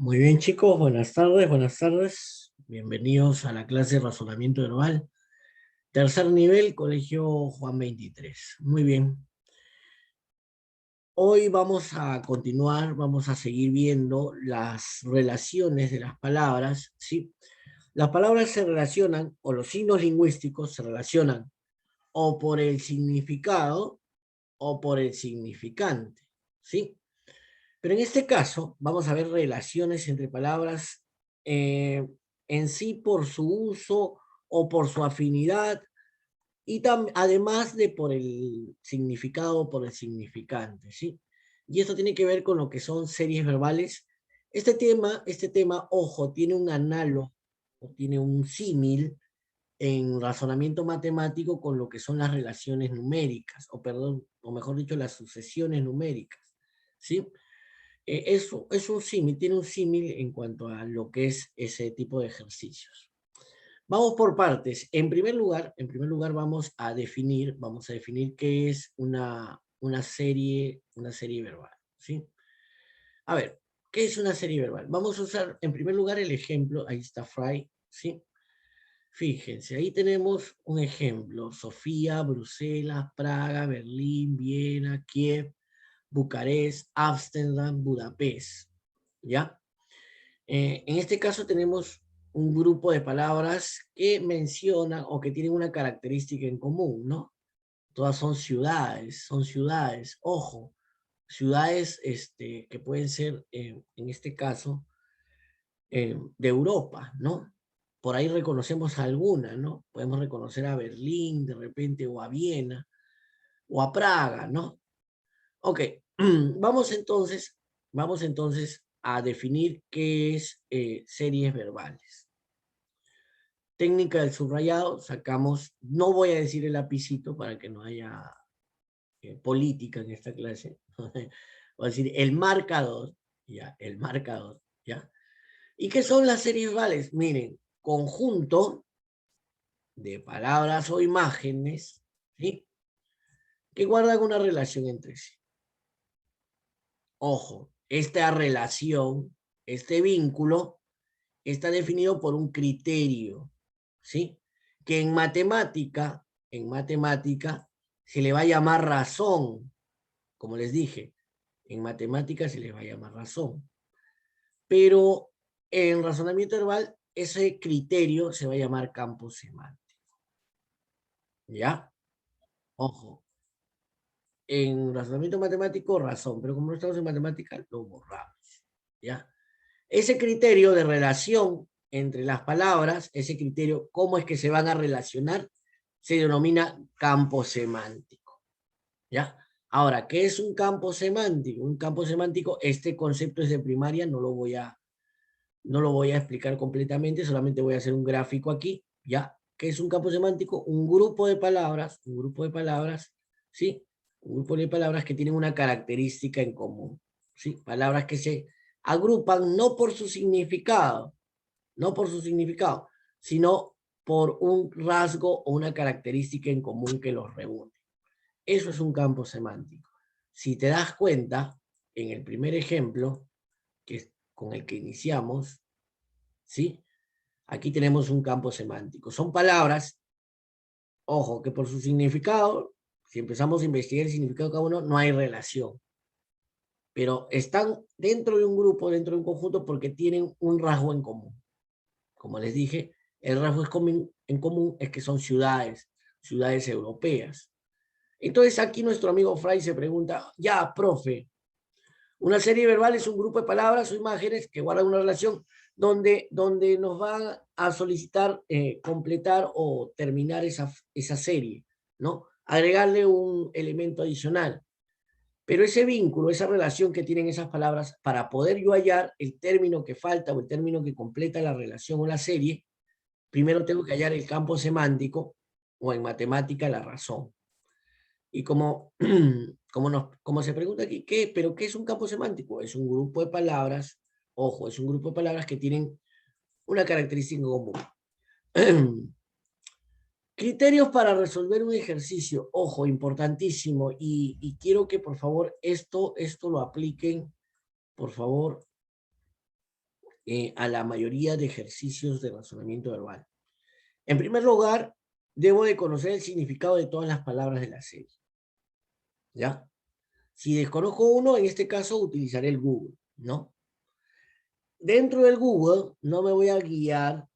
Muy bien, chicos, buenas tardes, buenas tardes. Bienvenidos a la clase de razonamiento verbal. Tercer nivel, Colegio Juan 23. Muy bien. Hoy vamos a continuar, vamos a seguir viendo las relaciones de las palabras, ¿sí? Las palabras se relacionan, o los signos lingüísticos se relacionan, o por el significado, o por el significante, ¿sí? Pero en este caso, vamos a ver relaciones entre palabras eh, en sí por su uso o por su afinidad, y además de por el significado o por el significante, ¿sí? Y esto tiene que ver con lo que son series verbales. Este tema, ojo, tiene un análogo, o tiene un símil en razonamiento matemático con lo que son las relaciones numéricas, o perdón, o mejor dicho, las sucesiones numéricas, ¿sí? Eso es un símil, tiene un símil en cuanto a lo que es ese tipo de ejercicios. Vamos por partes. En primer lugar vamos a definir qué es una serie verbal, ¿sí? A ver, ¿qué es una serie verbal? Vamos a usar en primer lugar el ejemplo, ahí está Fry, ¿sí? Fíjense, ahí tenemos un ejemplo: Sofía, Bruselas, Praga, Berlín, Viena, Kiev, Bucarest, Ámsterdam, Budapest, ¿ya? En este caso tenemos un grupo de palabras que mencionan o que tienen una característica en común, ¿no? Todas son ciudades, ojo, ciudades que pueden ser, en este caso, de Europa, ¿no? Por ahí reconocemos alguna, ¿no? Podemos reconocer a Berlín de repente, o a Viena, o a Praga, ¿no? Ok, vamos entonces a definir qué es series verbales. Técnica del subrayado, sacamos, no voy a decir el lapicito para que no haya política en esta clase. Voy a decir el marcador, ya, el marcador, ya. ¿Y qué son las series verbales? Miren, conjunto de palabras o imágenes, ¿sí?, que guardan una relación entre sí. Ojo, esta relación, este vínculo, está definido por un criterio, ¿sí? Que en matemática se le va a llamar razón. Como les dije, en matemática se les va a llamar razón. Pero en razonamiento verbal, ese criterio se va a llamar campo semántico. ¿Ya? Ojo, en razonamiento matemático, razón, pero como no estamos en matemática, lo borramos. ¿Ya? Ese criterio de relación entre las palabras, ese criterio, cómo es que se van a relacionar, se denomina campo semántico. ¿Ya? Ahora, ¿qué es un campo semántico? Un campo semántico, este concepto es de primaria, no lo voy a explicar completamente, solamente voy a hacer un gráfico aquí, ¿ya? ¿Qué es un campo semántico? Un grupo de palabras, ¿sí? Un grupo de palabras que tienen una característica en común, ¿sí? Palabras que se agrupan no por su significado, sino por un rasgo o una característica en común que los reúne. Eso es un campo semántico. Si te das cuenta, en el primer ejemplo, que es con el que iniciamos, ¿sí? Aquí tenemos un campo semántico. Son palabras, ojo, que por su significado, si empezamos a investigar el significado de cada uno, no hay relación. Pero están dentro de un grupo, dentro de un conjunto, porque tienen un rasgo en común. Como les dije, el rasgo en común es que son ciudades europeas. Entonces aquí nuestro amigo Fry se pregunta: ya, profe, una serie verbal es un grupo de palabras o imágenes que guardan una relación donde nos van a solicitar completar o terminar esa serie, ¿no? Agregarle un elemento adicional. Pero ese vínculo, esa relación que tienen esas palabras, para poder yo hallar el término que falta o el término que completa la relación o la serie, primero tengo que hallar el campo semántico, o en matemática la razón. Y como se pregunta aquí, ¿pero qué es un campo semántico? Es un grupo de palabras, ojo, es un grupo de palabras que tienen una característica común. Criterios para resolver un ejercicio, ojo, importantísimo, y quiero que por favor esto lo apliquen, por favor, a la mayoría de ejercicios de razonamiento verbal. En primer lugar, debo de conocer el significado de todas las palabras de la serie. ¿Ya? Si desconozco uno, en este caso utilizaré el Google, ¿no? Dentro del Google no me voy a guiar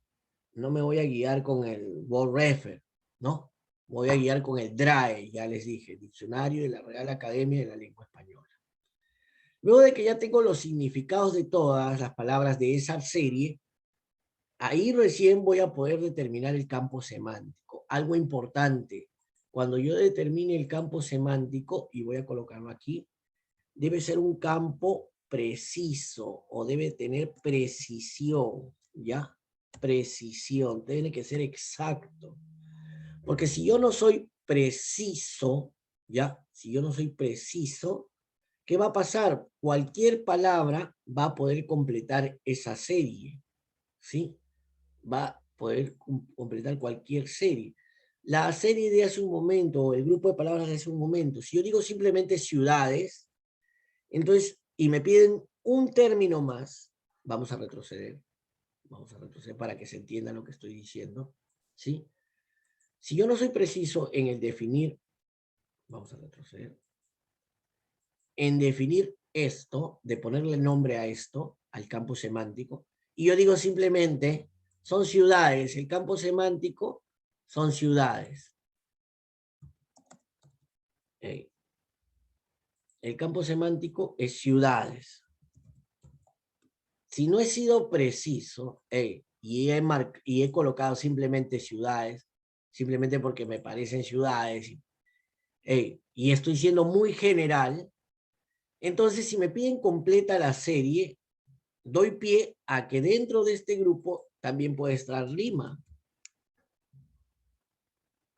con el WordRefer, ¿no? Voy a guiar con el DRAE, ya les dije, Diccionario de la Real Academia de la Lengua Española. Luego de que ya tengo los significados de todas las palabras de esa serie, ahí recién voy a poder determinar el campo semántico. Algo importante, cuando yo determine el campo semántico, y voy a colocarlo aquí, debe ser un campo preciso o debe tener precisión, ¿ya? Precisión, tiene que ser exacto. Porque si yo no soy preciso, ¿ya? Si yo no soy preciso, ¿qué va a pasar? Cualquier palabra va a poder completar esa serie, ¿sí? Va a poder completar cualquier serie. La serie de hace un momento, o el grupo de palabras de hace un momento, si yo digo simplemente ciudades, entonces, y me piden un término más, vamos a retroceder para que se entienda lo que estoy diciendo, ¿sí? Si yo no soy preciso en el definir, vamos a retroceder, en definir esto, de ponerle nombre a esto, al campo semántico, y yo digo simplemente, son ciudades, el campo semántico son ciudades. El campo semántico es ciudades. Si no he sido preciso, y he colocado simplemente ciudades, simplemente porque me parecen ciudades, y estoy siendo muy general, entonces si me piden completa la serie, doy pie a que dentro de este grupo también puede estar Lima.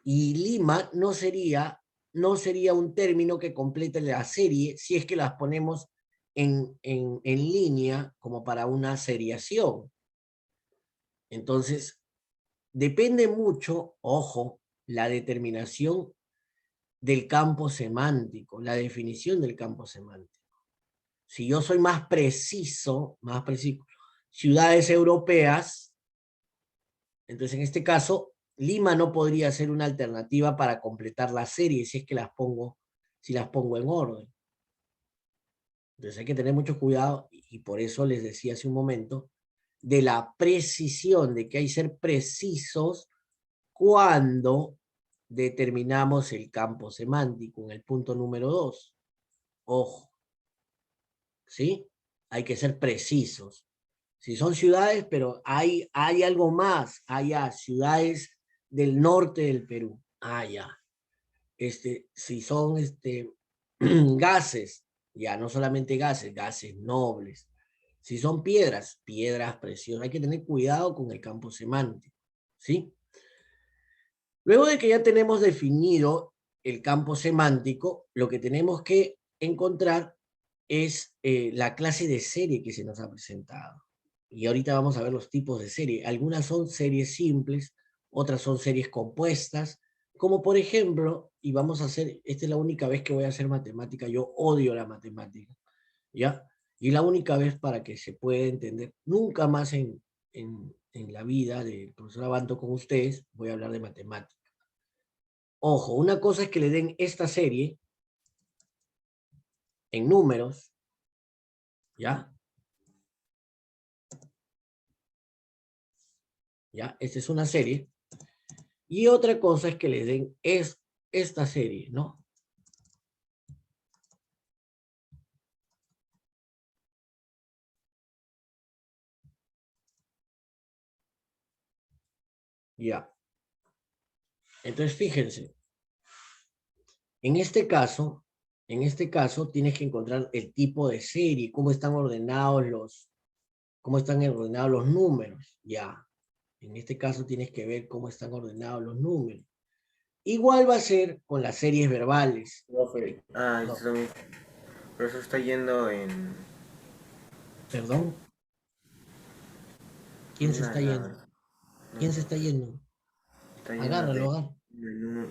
Y Lima no sería un término que complete la serie si es que las ponemos en línea como para una seriación. Entonces, depende mucho, ojo, la determinación del campo semántico, la definición del campo semántico. Si yo soy más preciso, ciudades europeas, entonces en este caso, Lima no podría ser una alternativa para completar la serie si es que si las pongo en orden. Entonces hay que tener mucho cuidado y por eso les decía hace un momento de la precisión, de que hay que ser precisos cuando determinamos el campo semántico, en el punto número 2. Ojo, ¿sí? Hay que ser precisos. Si son ciudades, pero hay algo más, allá, ciudades del norte del Perú, allá. Si son gases, ya no solamente gases, gases nobles. Si son piedras, piedras preciosas. Hay que tener cuidado con el campo semántico, ¿sí? Luego de que ya tenemos definido el campo semántico, lo que tenemos que encontrar es la clase de serie que se nos ha presentado. Y ahorita vamos a ver los tipos de serie. Algunas son series simples, otras son series compuestas, como por ejemplo, y vamos a hacer, esta es la única vez que voy a hacer matemática, yo odio la matemática, ¿ya? Y la única vez para que se pueda entender, nunca más en la vida del profesor Abanto con ustedes, voy a hablar de matemática. Ojo, una cosa es que le den esta serie en números, ¿ya? ¿Ya? Esta es una serie. Y otra cosa es que le den esta serie, ¿no? Ya. Entonces, fíjense. En este caso tienes que encontrar el tipo de serie, cómo están ordenados los números. Ya. En este caso tienes que ver cómo están ordenados los números. Igual va a ser con las series verbales. Profe, No. pero eso está yendo en... ¿Perdón? ¿Quién se está Nada, yendo? no, ¿Quién se está yendo? está yendo Agárralo, de agárralo.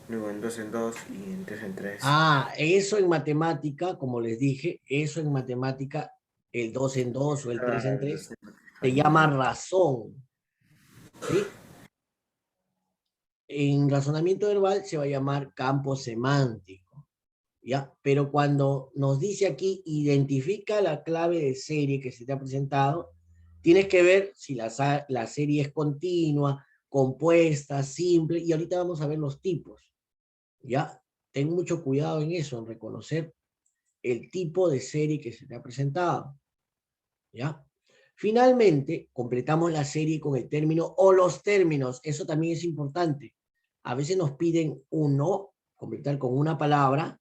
luego en 2 en 2 y en 3 en 3. Ah, eso en matemática, como les dije, eso en matemática, el 2 en 2 o el 3 en 3, se llama razón, ¿sí? En razonamiento verbal se va a llamar campo semántico, ¿ya? Pero cuando nos dice aquí, identifica la clave de serie que se te ha presentado, tienes que ver si la serie es continua, compuesta, simple, y ahorita vamos a ver los tipos, ¿ya? Ten mucho cuidado en eso, en reconocer el tipo de serie que se te ha presentado, ¿ya? Finalmente, completamos la serie con el término o los términos. Eso también es importante. A veces nos piden uno, completar con una palabra,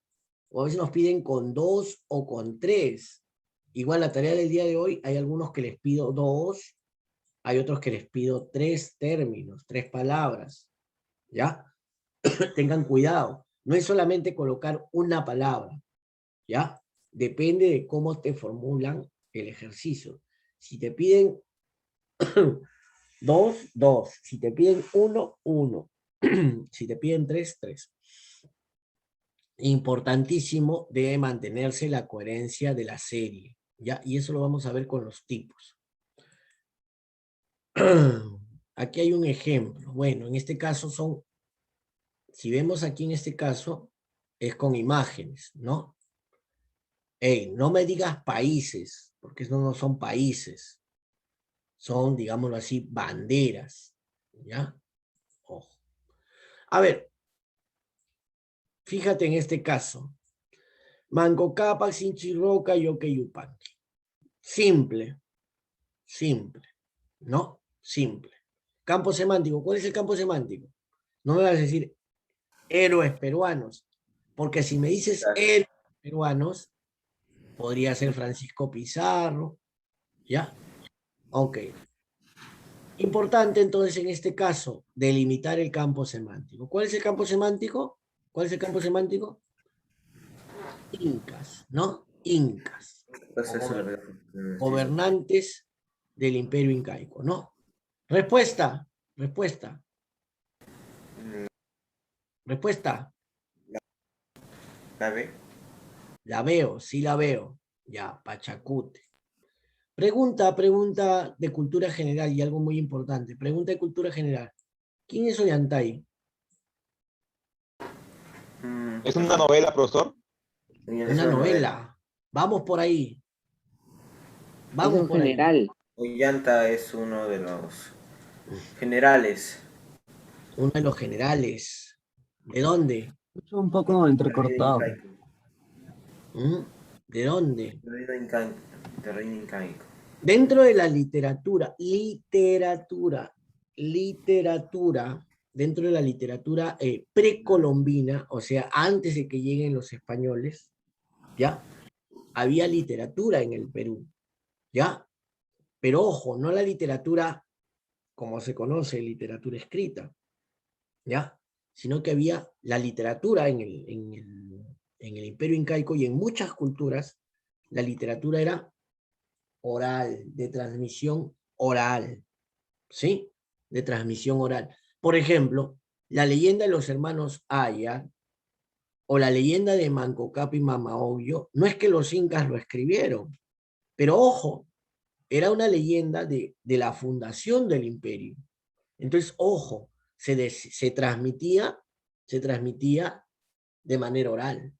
o a veces nos piden con dos o con tres. Igual la tarea del día de hoy, hay algunos que les pido dos, hay otros que les pido tres términos, tres palabras, ¿ya? Tengan cuidado. No es solamente colocar una palabra, ¿ya? Depende de cómo te formulan el ejercicio. Si te piden dos, dos. Si te piden uno, uno. Si te piden tres, tres. Importantísimo, debe mantenerse la coherencia de la serie, ¿ya? Y eso lo vamos a ver con los tipos. Aquí hay un ejemplo. Bueno, en este caso son, si vemos aquí en este caso, es con imágenes, ¿no? Hey, no me digas países, porque no son países. Son, digámoslo así, banderas, ¿ya? Ojo. A ver, fíjate en este caso. Manco Cápac, Sinchirroca, Yoque Yupanqui. Simple, simple, ¿no? Simple. Campo semántico. ¿Cuál es el campo semántico? No me vas a decir héroes peruanos, porque si me dices héroes peruanos, podría ser Francisco Pizarro, ¿ya? Ok. Importante entonces en este caso delimitar el campo semántico. ¿Cuál es el campo semántico? ¿Cuál es el campo semántico? Incas, ¿no? Incas. Proceso de mestizo. Gobernantes del Imperio Incaico, ¿no? Respuesta, respuesta, respuesta. ¿La B? La veo, sí la veo. Ya, Pachacute. Pregunta de cultura general y algo muy importante. Pregunta de cultura general. ¿Quién es Ollantay? ¿Es una novela, profesor? Es Una una novela. novela. Vamos por ahí. Es Vamos un por ahí. general. Ollanta es uno de los generales. Uno de los generales. ¿De dónde? Escucho un poco Del reino entrecortado. incaico. ¿Mm? ¿De dónde? Del reino incaico. Del reino incaico. Dentro de la literatura, dentro de la literatura precolombina, o sea, antes de que lleguen los españoles, ¿ya? Había literatura en el Perú, ¿ya? Pero ojo, no la literatura como se conoce, literatura escrita, ¿ya? Sino que había la literatura en el Imperio Incaico y en muchas culturas, la literatura era oral, de transmisión oral, ¿sí? De transmisión oral. Por ejemplo, la leyenda de los hermanos Aya o la leyenda de Manco Cápac y Mamaogyo, no es que los incas lo escribieron, pero ojo, era una leyenda de la fundación del imperio. Entonces, ojo, se transmitía de manera oral.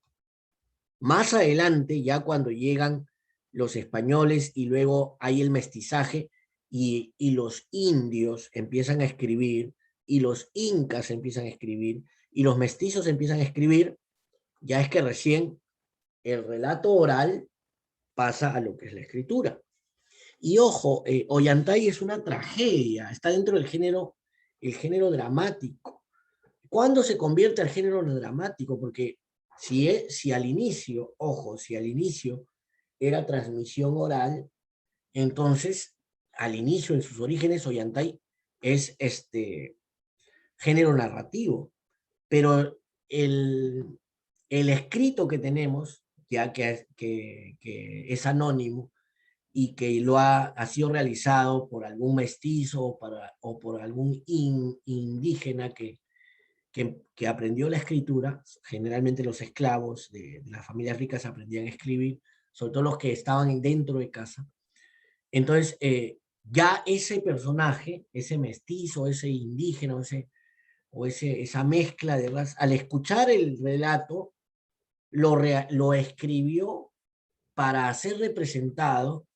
Más adelante, ya cuando llegan los españoles y luego hay el mestizaje y los indios empiezan a escribir y los incas empiezan a escribir y los mestizos empiezan a escribir, ya es que recién el relato oral pasa a lo que es la escritura. Y ojo, Ollantay es una tragedia, está dentro del género, el género dramático. ¿Cuándo se convierte al género dramático? Porque si al inicio, ojo, si al inicio era transmisión oral, entonces al inicio, en sus orígenes, Ollantay es género narrativo. Pero el escrito que tenemos, ya que es anónimo y que ha sido realizado por algún mestizo o por algún indígena que aprendió la escritura, generalmente los esclavos de las familias ricas aprendían a escribir, sobre todo los que estaban dentro de casa. Entonces, ya ese personaje, ese mestizo, ese indígena, esa mezcla de razas, al escuchar el relato, lo escribió para ser representado,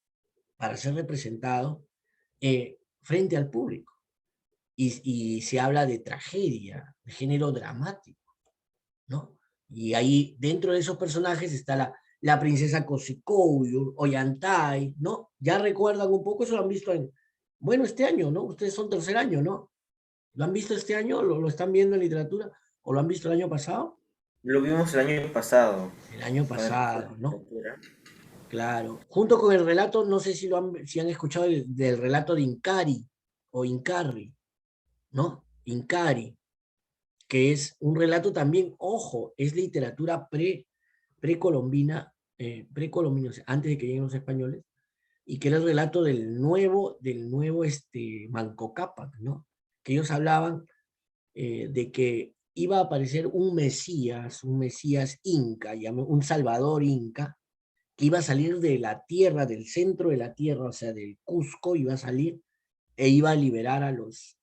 frente al público. Y se habla de tragedia, de género dramático, ¿no? Y ahí, dentro de esos personajes, está la princesa Kosikoyu, Ollantay, ¿no? Ya recuerdan un poco, eso lo han visto bueno, este año, ¿no? Ustedes son tercer año, ¿no? ¿Lo han visto este año? ¿Lo están viendo en literatura? ¿O lo han visto el año pasado? Lo vimos el año pasado. El año Con el profesor pasado, de ¿no? literatura. Claro. Junto con el relato, no sé si han escuchado del relato de Inkari o Incarri, ¿no? Inkari, que es un relato también, ojo, es literatura precolombina, precolombina, o sea, antes de que lleguen los españoles, y que era el relato del nuevo Manco Cápac, ¿no? Que ellos hablaban de que iba a aparecer un Mesías inca, un Salvador inca, que iba a salir de la tierra, del centro de la tierra, o sea, del Cusco, iba a salir e iba a liberar a los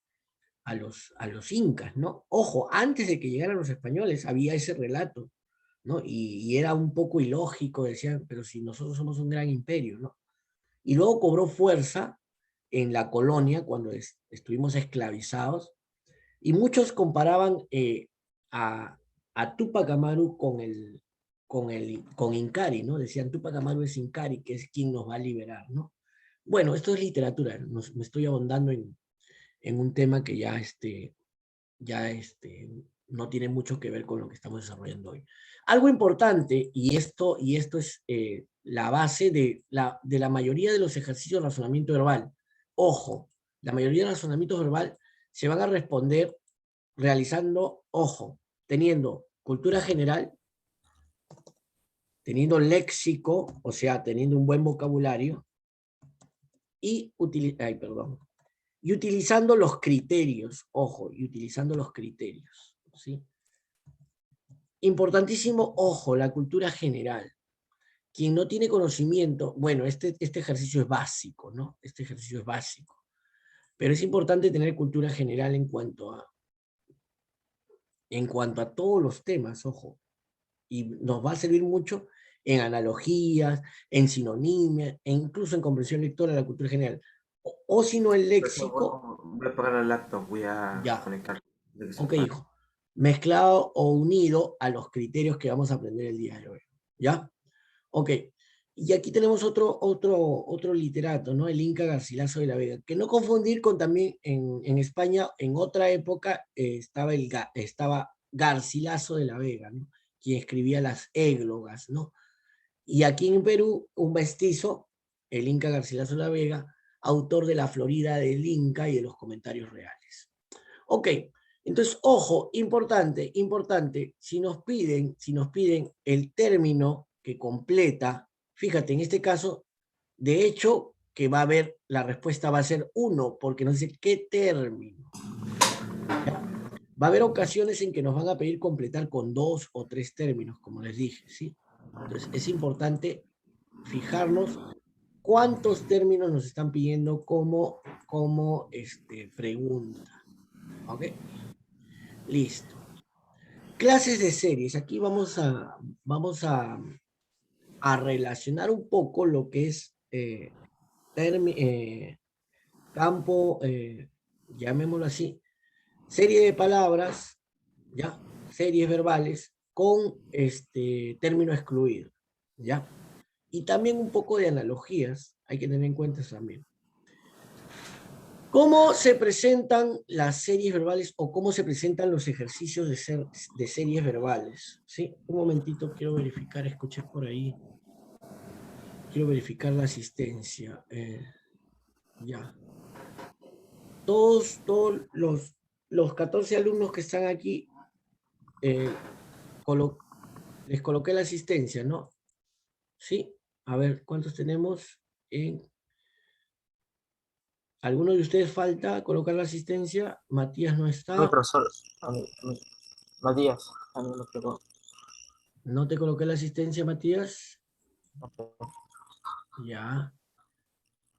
incas, ¿no? Ojo, antes de que llegaran los españoles había ese relato, ¿no? Y era un poco ilógico, decían, pero si nosotros somos un gran imperio, ¿no? Y luego cobró fuerza en la colonia cuando estuvimos esclavizados, y muchos comparaban a, a Túpac Amaru con Inkari, ¿no? Decían, Túpac Amaru es Inkari, que es quien nos va a liberar, ¿no? Bueno, esto es literatura, me estoy ahondando en un tema que ya no tiene mucho que ver con lo que estamos desarrollando hoy. Algo importante, y esto es la base de la mayoría de los ejercicios de razonamiento verbal. Ojo, la mayoría de razonamientos verbal se van a responder realizando, ojo, teniendo cultura general, teniendo léxico, o sea, teniendo un buen vocabulario, y utilizando los criterios, ojo, y utilizando los criterios, ¿sí? Importantísimo, ojo, la cultura general. Quien no tiene conocimiento, bueno, este ejercicio es básico, ¿no? Este ejercicio es básico. Pero es importante tener cultura general en cuanto a todos los temas, ojo. Y nos va a servir mucho en analogías, en sinonimia, e incluso en comprensión lectora de la cultura general. O si no, el Profesor, léxico, voy a apagar el laptop, voy a ya. conectar. De que se Ok, apague. hijo. Mezclado o unido a los criterios que vamos a aprender el día de hoy. ¿Ya? Ok. Y aquí tenemos otro literato, ¿no? El Inca Garcilaso de la Vega. Que no confundir con también en España, en otra época, estaba Garcilaso de la Vega, ¿no? Quien escribía las églogas, ¿no? Y aquí en Perú, un mestizo, el Inca Garcilaso de la Vega, autor de La Florida del Inca y de los comentarios reales. Ok, entonces, ojo, importante, importante, si nos piden el término que completa, fíjate, en este caso, de hecho, que va a haber, la respuesta va a ser 1, porque nos dice qué término. ¿Ya? Va a haber ocasiones en que nos van a pedir completar con 2 o 3 términos, como les dije, ¿sí? Entonces, es importante fijarnos cuántos términos nos están pidiendo como pregunta. ¿Ok? Listo. Clases de series. Aquí vamos a relacionar un poco lo que es campo, llamémoslo así, serie de palabras, ¿ya? Series verbales con término excluido, ¿ya? Y también un poco de analogías, hay que tener en cuenta eso también. ¿Cómo se presentan las series verbales o cómo se presentan los ejercicios de series verbales? Sí, un momentito, quiero verificar, escuché por ahí. Quiero verificar la asistencia. Ya. Todos los 14 alumnos que están aquí, eh, les coloqué la asistencia, ¿no? Sí. A ver, ¿cuántos tenemos? ¿Alguno de ustedes falta colocar la asistencia? Matías no Mi está. profesor, Matías, a mí me explicó. ¿No te coloqué la asistencia, Matías? Ya.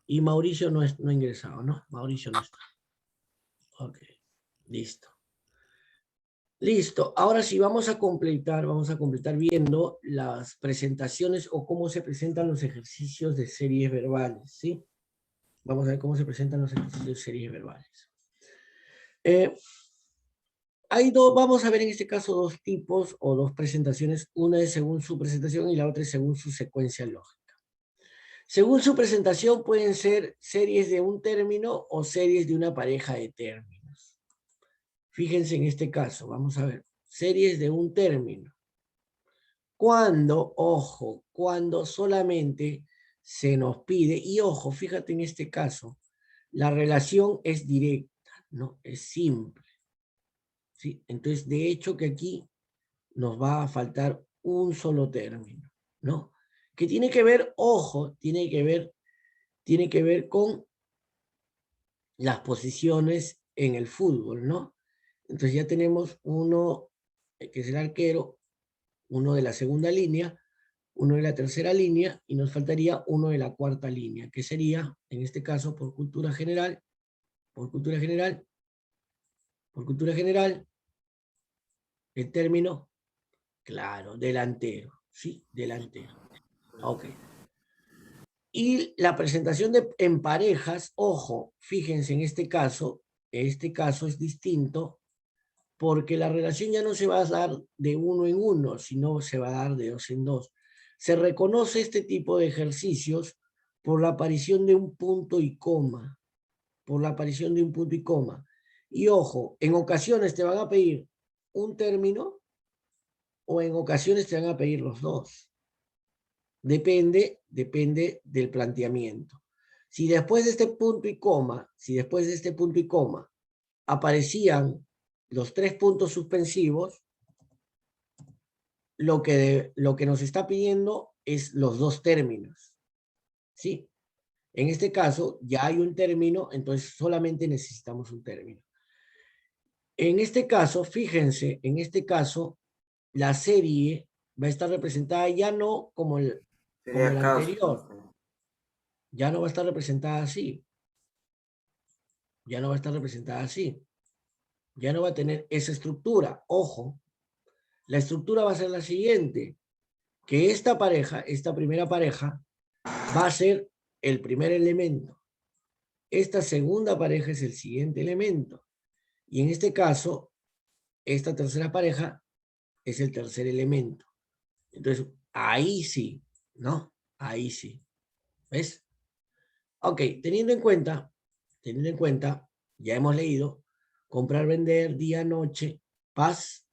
Y Mauricio no ha ingresado, ¿no? Mauricio no está. Ok, listo. Listo, ahora sí vamos a completar viendo las presentaciones o cómo se presentan los ejercicios de series verbales, ¿sí? Vamos a ver cómo se presentan los ejercicios de series verbales. Vamos a ver en este caso dos tipos o dos presentaciones, una es según su presentación y la otra es según su secuencia lógica. Según su presentación pueden ser series de un término o series de una pareja de términos. Fíjense en este caso, vamos a ver, series de un término. Cuando solamente se nos pide, y ojo, fíjate en este caso, la relación es directa, ¿no? Es simple. ¿Sí? Entonces, de hecho que aquí nos va a faltar un solo término, ¿no? Que tiene que ver, ojo, tiene que ver con las posiciones en el fútbol, ¿no? Entonces ya tenemos uno que es el arquero, uno de la segunda línea, uno de la tercera línea, y nos faltaría uno de la cuarta línea, que sería, en este caso, por cultura general, el término, claro, delantero, ¿sí? Delantero. Ok. Y la presentación en parejas, ojo, fíjense en este caso es distinto porque la relación ya no se va a dar de uno en uno, sino se va a dar de dos en dos. Se reconoce este tipo de ejercicios por la aparición de un punto y coma, Y ojo, en ocasiones te van a pedir un término o en ocasiones te van a pedir los dos. Depende del planteamiento. Si después de este punto y coma, aparecían los 3 puntos suspensivos, lo que nos está pidiendo es los 2 términos. ¿Sí? En este caso ya hay un término, entonces solamente necesitamos un término. En este caso, fíjense, la serie va a estar representada ya no como el Sería caos. anterior. Ya no va a estar representada así. Ya no va a tener esa estructura. Ojo, la estructura va a ser la siguiente, que esta primera pareja, va a ser el primer elemento. Esta segunda pareja es el siguiente elemento. Y en este caso, esta tercera pareja es el tercer elemento. Entonces, ahí sí, ¿no? Ahí sí. ¿Ves? Ok, teniendo en cuenta, ya hemos leído, comprar, vender, día, noche, paz.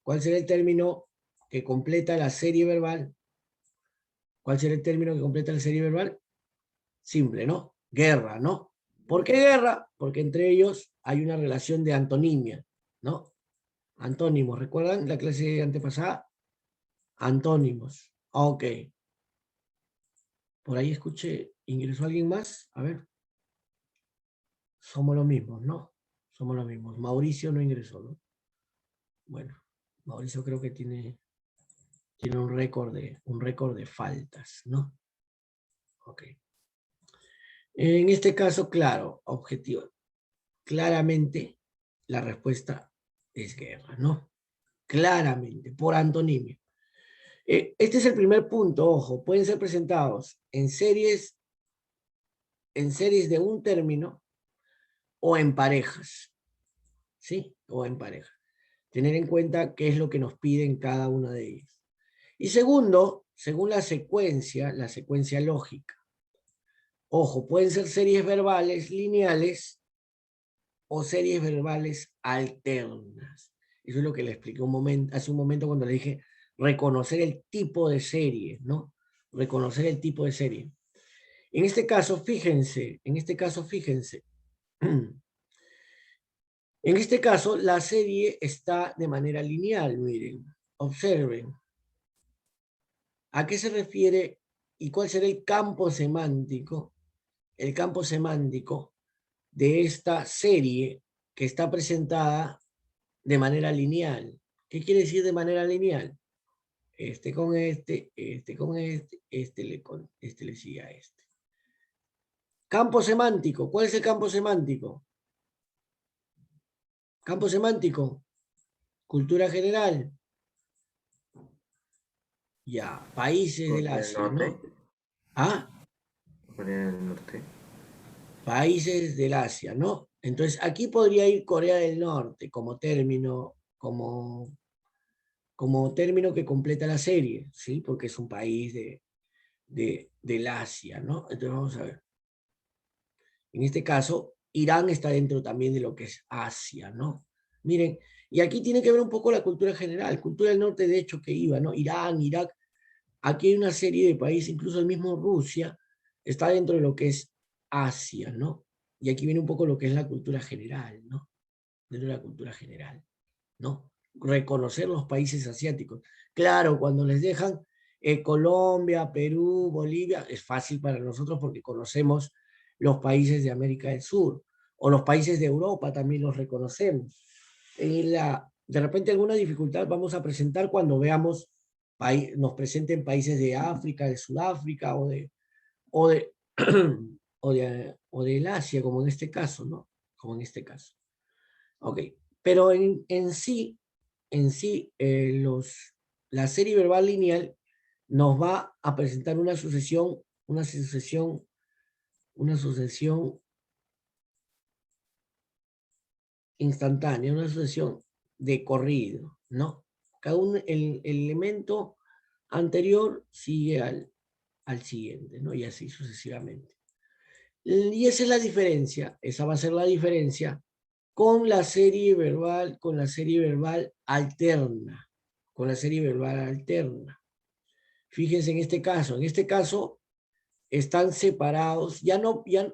¿Cuál será el término que completa la serie verbal? Simple, ¿no? Guerra, ¿no? ¿Por qué guerra? Porque entre ellos hay una relación de antonimia, ¿no? Antónimos, ¿recuerdan la clase antepasada? Antónimos. Ok. Por ahí escuché, ¿ingresó alguien más? A ver. Somos los mismos, ¿no? Somos los mismos. Mauricio no ingresó, ¿no? Bueno, Mauricio creo que tiene un récord de faltas, ¿no? Ok. En este caso, claro, objetivo. Claramente, la respuesta es guerra, ¿no? Claramente, por antonimia. Este es el primer punto, ojo, pueden ser presentados en series de un término o en parejas, ¿sí? O en pareja. Tener en cuenta qué es lo que nos piden cada una de ellas. Y segundo, según la secuencia lógica. Ojo, pueden ser series verbales lineales o series verbales alternas. Eso es lo que le expliqué hace un momento cuando le dije reconocer el tipo de serie, ¿no? Reconocer el tipo de serie. En este caso, fíjense. En este caso, la serie está de manera lineal, miren. Observen. ¿A qué se refiere y cuál será el campo semántico? El campo semántico de esta serie que está presentada de manera lineal. ¿Qué quiere decir de manera lineal? Este con este, este con este le sigue a este. Campo semántico. ¿Cuál es el campo semántico? Campo semántico. Cultura general. Ya, países del Corea del Asia, Norte. ¿no? ¿Ah? Corea del Norte. Países del Asia, ¿no? Entonces, aquí podría ir Corea del Norte como término, como término que completa la serie, ¿sí? Porque es un país del Asia, ¿no? Entonces, vamos a ver. En este caso, Irán está dentro también de lo que es Asia, ¿no? Miren, y aquí tiene que ver un poco la cultura general, cultura del norte, de hecho, que iba, ¿no? Irán, Irak, aquí hay una serie de países, incluso el mismo Rusia, está dentro de lo que es Asia, ¿no? Y aquí viene un poco lo que es la cultura general, ¿no? Dentro de la cultura general, ¿no? Reconocer los países asiáticos. Claro, cuando les dejan Colombia, Perú, Bolivia, es fácil para nosotros porque conocemos los países de América del Sur, o los países de Europa también los reconocemos. De repente alguna dificultad vamos a presentar cuando veamos, nos presenten países de África, de Sudáfrica, o de, o del Asia, como en este caso, ¿no? Como en este caso. Ok, pero en sí, la serie verbal lineal nos va a presentar una sucesión instantánea, una sucesión de corrido, ¿no? Cada uno, el elemento anterior sigue al siguiente, ¿no? Y así sucesivamente. Y esa es la diferencia, esa va a ser la diferencia con la serie verbal alterna, con la serie verbal alterna. Fíjense en este caso están separados,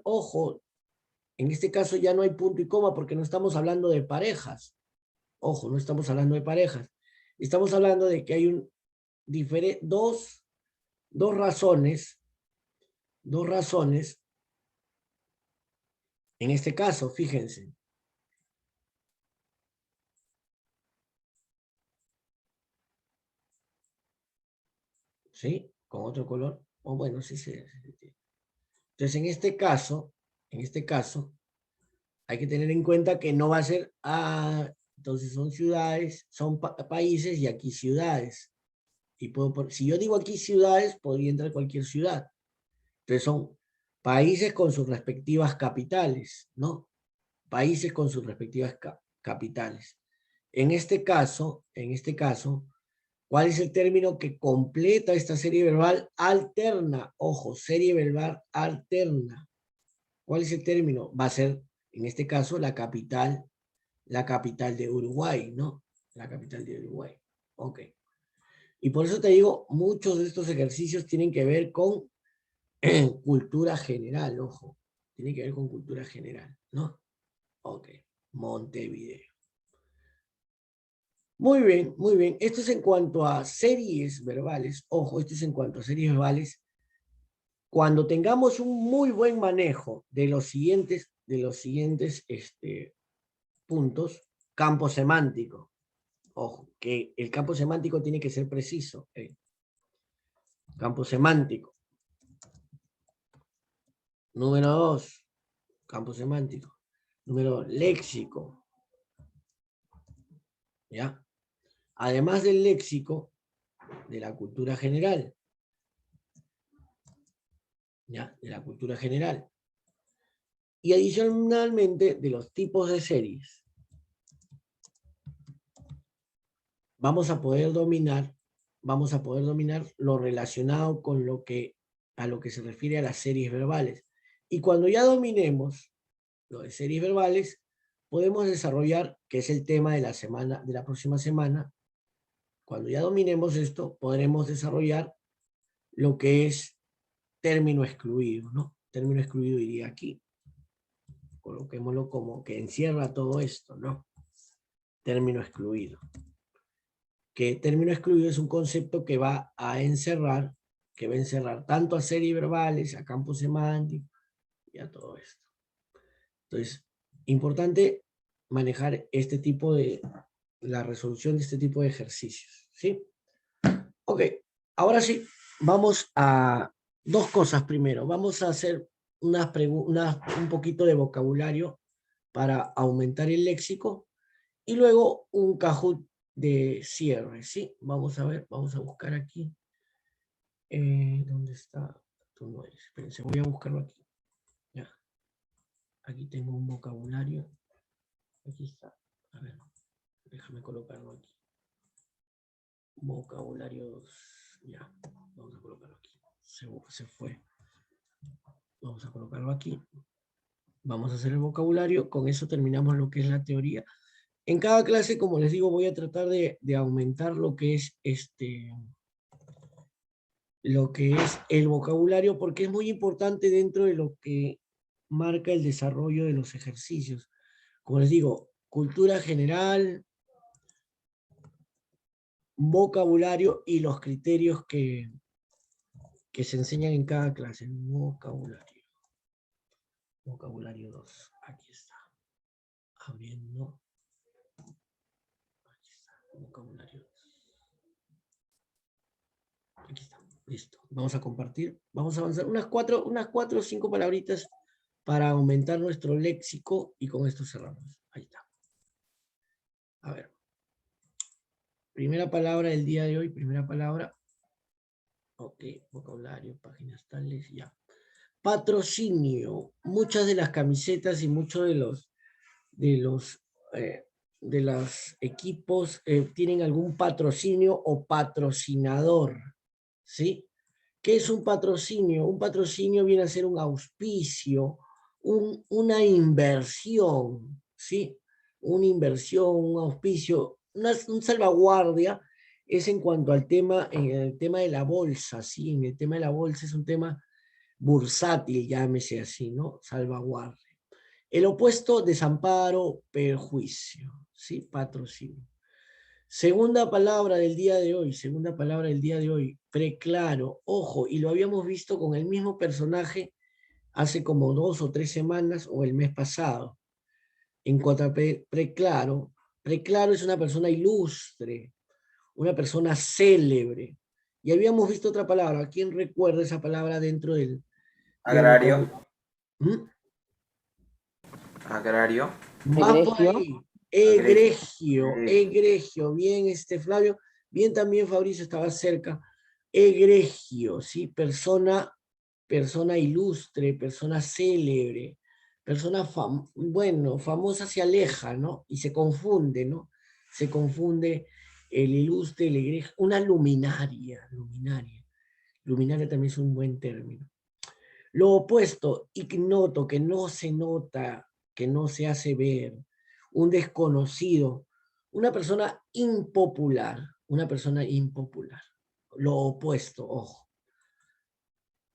ojo, en este caso ya no hay punto y coma porque no estamos hablando de parejas, ojo, no estamos hablando de parejas, estamos hablando de que hay dos razones, en este caso, fíjense. ¿Sí? Con otro color. O bueno, sí, sí. Entonces, en este caso, hay que tener en cuenta que no va a ser, entonces son ciudades, son países y aquí ciudades. Y si yo digo aquí ciudades, podría entrar cualquier ciudad. Entonces son países con sus respectivas capitales, ¿no? Países con sus respectivas capitales. En este caso, ¿cuál es el término que completa esta serie verbal alterna? Ojo, serie verbal alterna. ¿Cuál es el término? Va a ser, en este caso, la capital de Uruguay, ¿no? La capital de Uruguay. Ok. Y por eso te digo, muchos de estos ejercicios tienen que ver con cultura general, ojo. Tienen que ver con cultura general, ¿no? Ok. Montevideo. Muy bien, muy bien. Esto es en cuanto a series verbales. Ojo, esto es en cuanto a series verbales. Cuando tengamos un muy buen manejo de los siguientes puntos, campo semántico. Ojo, que el campo semántico tiene que ser preciso. Campo semántico. Número 2, campo semántico. Número 2, léxico. ¿Ya? Además del léxico, de la cultura general. ¿Ya? De la cultura general. Y adicionalmente de los tipos de series. Vamos a poder dominar lo relacionado con a lo que se refiere a las series verbales. Y cuando ya dominemos lo de series verbales, podemos desarrollar, que es el tema de la próxima semana, cuando ya dominemos esto, podremos desarrollar lo que es término excluido, ¿no? Término excluido iría aquí. Coloquémoslo como que encierra todo esto, ¿no? Término excluido. Que término excluido es un concepto que va a encerrar tanto a series verbales, a campos semánticos y a todo esto. Entonces, importante manejar la resolución de este tipo de ejercicios, ¿sí? Ok, ahora sí, vamos a dos cosas primero. Vamos a hacer un poquito de vocabulario para aumentar el léxico, y luego un Kahoot de cierre, ¿sí? Vamos a ver, vamos a buscar aquí. ¿Dónde está? Tú no eres. Espérense, voy a buscarlo aquí. Ya. Aquí tengo un vocabulario. Aquí está. A ver, déjame colocarlo aquí. Vocabulario. Ya, vamos a colocarlo aquí. Se fue. Vamos a colocarlo aquí. Vamos a hacer el vocabulario. Con eso terminamos lo que es la teoría. En cada clase, como les digo, voy a tratar de aumentar lo que es el vocabulario, porque es muy importante dentro de lo que marca el desarrollo de los ejercicios. Como les digo, cultura general, vocabulario y los criterios que se enseñan en cada clase. Vocabulario. Vocabulario 2. Aquí está. Abriendo. Aquí está. Vocabulario 2. Aquí está. Listo. Vamos a compartir. Vamos a avanzar unas cuatro o 5 palabritas para aumentar nuestro léxico y con esto cerramos. Ahí está. A ver. Primera palabra del día de hoy. Primera palabra. Ok. Vocabulario, páginas tales, ya. Patrocinio. Muchas de las camisetas y muchos de los equipos tienen algún patrocinio o patrocinador, ¿sí? ¿Qué es un patrocinio? Un patrocinio viene a ser un auspicio, una inversión, ¿sí? Una inversión, un auspicio, un salvaguardia, es en cuanto al tema, en el tema de la bolsa, ¿sí? En el tema de la bolsa es un tema bursátil, llámese así, ¿no? Salvaguardia. El opuesto, desamparo, perjuicio, ¿sí? Patrocinio. Segunda palabra del día de hoy, preclaro, ojo, y lo habíamos visto con el mismo personaje hace como 2 o 3 semanas o el mes pasado. En cuanto a preclaro, preclaro es una persona ilustre, una persona célebre. Y habíamos visto otra palabra, ¿quién recuerda esa palabra dentro del Agrario. ¿Mm? Agrario. Vas por Egregio. ahí. Egregio. Bien, Flavio. Bien, también Fabricio estaba cerca. Egregio, ¿sí? Persona ilustre, persona célebre, persona, famosa se aleja, ¿no? Y se confunde, ¿no? Se confunde el ilustre, el egregio. Una luminaria. Luminaria también es un buen término. Lo opuesto, ignoto, que no se nota, que no se hace ver, un desconocido, una persona impopular, Lo opuesto, ojo.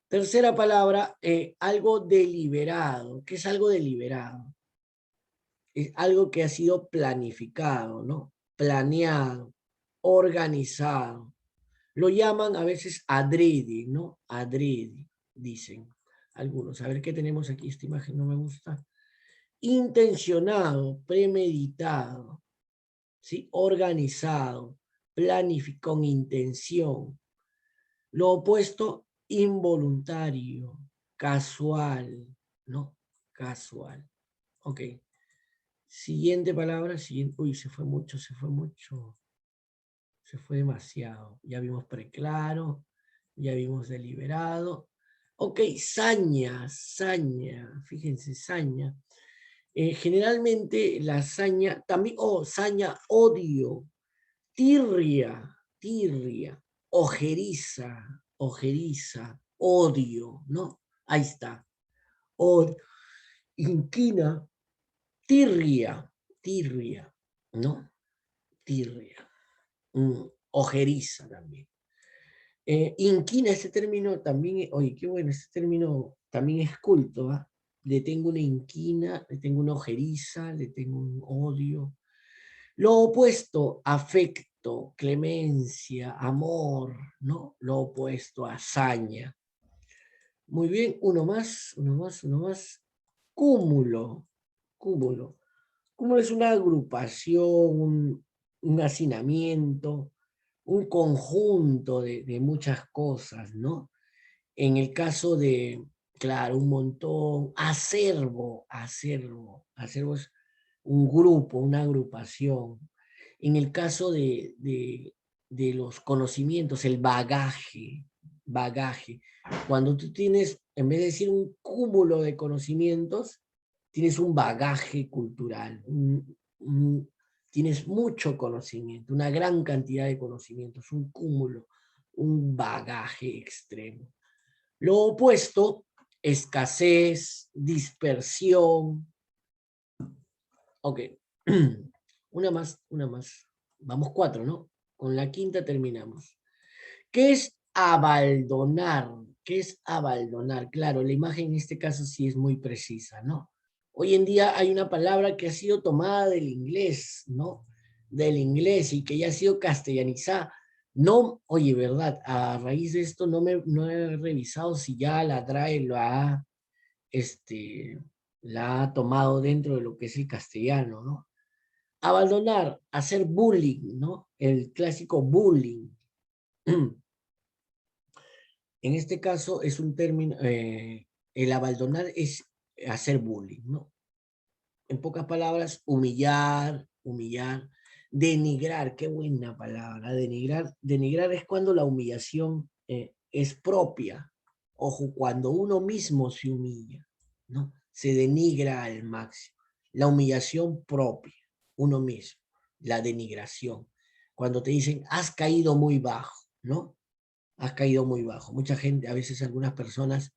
Tercera palabra, algo deliberado. ¿Qué es algo deliberado? Es algo que ha sido planificado, ¿no? Planeado, organizado. Lo llaman a veces adrede, ¿no? Adrede, dicen algunos. A ver qué tenemos aquí. Esta imagen no me gusta. Intencionado, premeditado, ¿sí? Organizado, planificado con intención. Lo opuesto, involuntario, casual, ¿no? Casual. Ok. Siguiente palabra. Uy, se fue mucho. Se fue demasiado. Ya vimos preclaro, ya vimos deliberado. Ok, saña. Fíjense, saña. Generalmente la saña, también, saña, odio, tirria, ojeriza, odio, ¿no? Ahí está. Inquina, tirria, ¿no? Tirria. Ojeriza también. Inquina, este término también, oye, qué bueno, este término también es culto, ¿ah? Le tengo una inquina, le tengo una ojeriza, le tengo un odio. Lo opuesto, afecto, clemencia, amor, ¿no? Lo opuesto, hazaña. Muy bien, uno más. Cúmulo. Cúmulo es una agrupación, un hacinamiento, un conjunto de muchas cosas, ¿no? En el caso de Claro, un montón. Acervo, acervo. Acervo es un grupo, una agrupación. En el caso de los conocimientos, el bagaje, bagaje. Cuando tú tienes, en vez de decir un cúmulo de conocimientos, tienes un bagaje cultural, tienes mucho conocimiento, una gran cantidad de conocimientos, un cúmulo, un bagaje extremo. Lo opuesto, escasez, dispersión. Ok, una más, una más. Vamos 4, ¿no? Con la quinta terminamos. ¿Qué es abaldonar? ¿Qué es abaldonar? Claro, la imagen en este caso sí es muy precisa, ¿no? Hoy en día hay una palabra que ha sido tomada del inglés, ¿no? Del inglés y que ya ha sido castellanizada. No, oye, verdad, a raíz de esto no he revisado si ya la DRAE la ha tomado dentro de lo que es el castellano, ¿no? Abandonar, hacer bullying, ¿no? El clásico bullying. En este caso es un término, el abandonar es hacer bullying, ¿no? En pocas palabras, humillar, humillar, denigrar, qué buena palabra, denigrar. Denigrar es cuando la humillación es propia, ojo, cuando uno mismo se humilla, ¿no? Se denigra al máximo. La humillación propia, uno mismo, la denigración. Cuando te dicen, has caído muy bajo, ¿no? Has caído muy bajo. Mucha gente, a veces algunas personas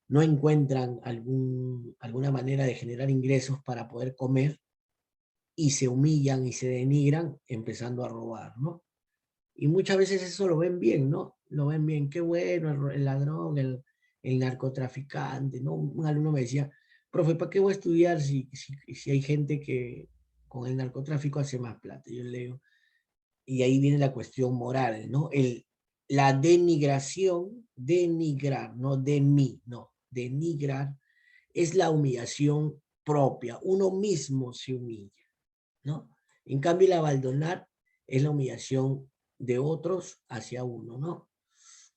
no encuentran alguna manera de generar ingresos para poder comer y se humillan y se denigran empezando a robar, ¿no? Y muchas veces eso lo ven bien, ¿no? Lo ven bien, qué bueno, el ladrón, el narcotraficante, ¿no? Un alumno me decía, profe, ¿para qué voy a estudiar si hay gente que con el narcotráfico hace más plata? Yo le digo, y ahí viene la cuestión moral, ¿no? La denigración, denigrar, no de mí, no, denigrar es la humillación propia, uno mismo se humilla, ¿no? En cambio, el abandonar es la humillación de otros hacia uno, ¿no?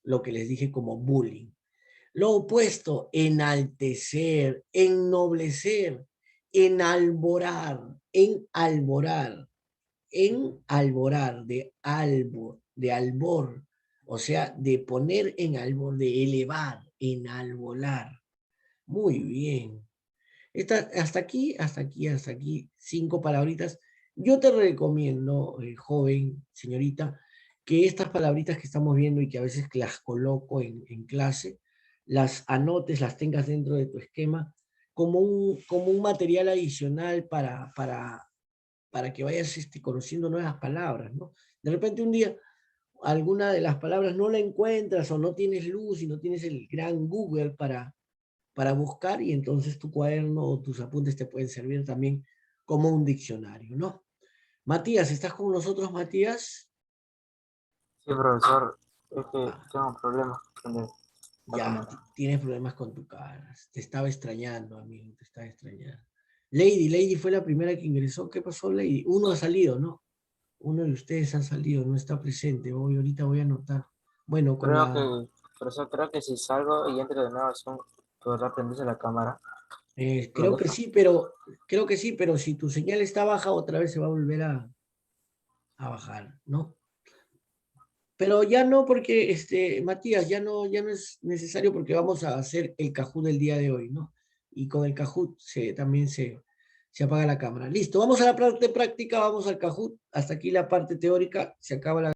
Lo que les dije como bullying. Lo opuesto, enaltecer, ennoblecer, enalborar, enalborar, de albor, o sea, de poner en albor, de elevar, enalborar. Muy bien. Hasta aquí, hasta aquí, hasta aquí, 5 palabritas. Yo te recomiendo, joven, señorita, que estas palabritas que estamos viendo y que a veces las coloco en clase, las anotes, las tengas dentro de tu esquema como un material adicional para que vayas conociendo nuevas palabras, ¿no? De repente un día alguna de las palabras no la encuentras o no tienes luz y no tienes el gran Google para buscar y entonces tu cuaderno o tus apuntes te pueden servir también como un diccionario, ¿no? Matías, ¿estás con nosotros, Matías? Sí, profesor, es que Ah, tengo un problema con la ya, cámara. tienes problemas con tu cara. Te estaba extrañando, amigo, te estaba extrañando. Lady fue la primera que ingresó. ¿Qué pasó, Lady? Uno ha salido, ¿no? Uno de ustedes ha salido, no está presente. Ahorita voy a anotar. Bueno, con Creo la... que, profesor, creo que si salgo y entro de nuevo, podrá prenderse la cámara. ¿Me creo que deja? sí, pero si tu señal está baja, otra vez se va a volver a bajar, ¿no? Pero ya no porque, Matías, ya no es necesario porque vamos a hacer el Kahoot del día de hoy, ¿no? Y con el Kahoot también se apaga la cámara. Listo, vamos a la parte práctica, vamos al Kahoot. Hasta aquí la parte teórica, se acaba la...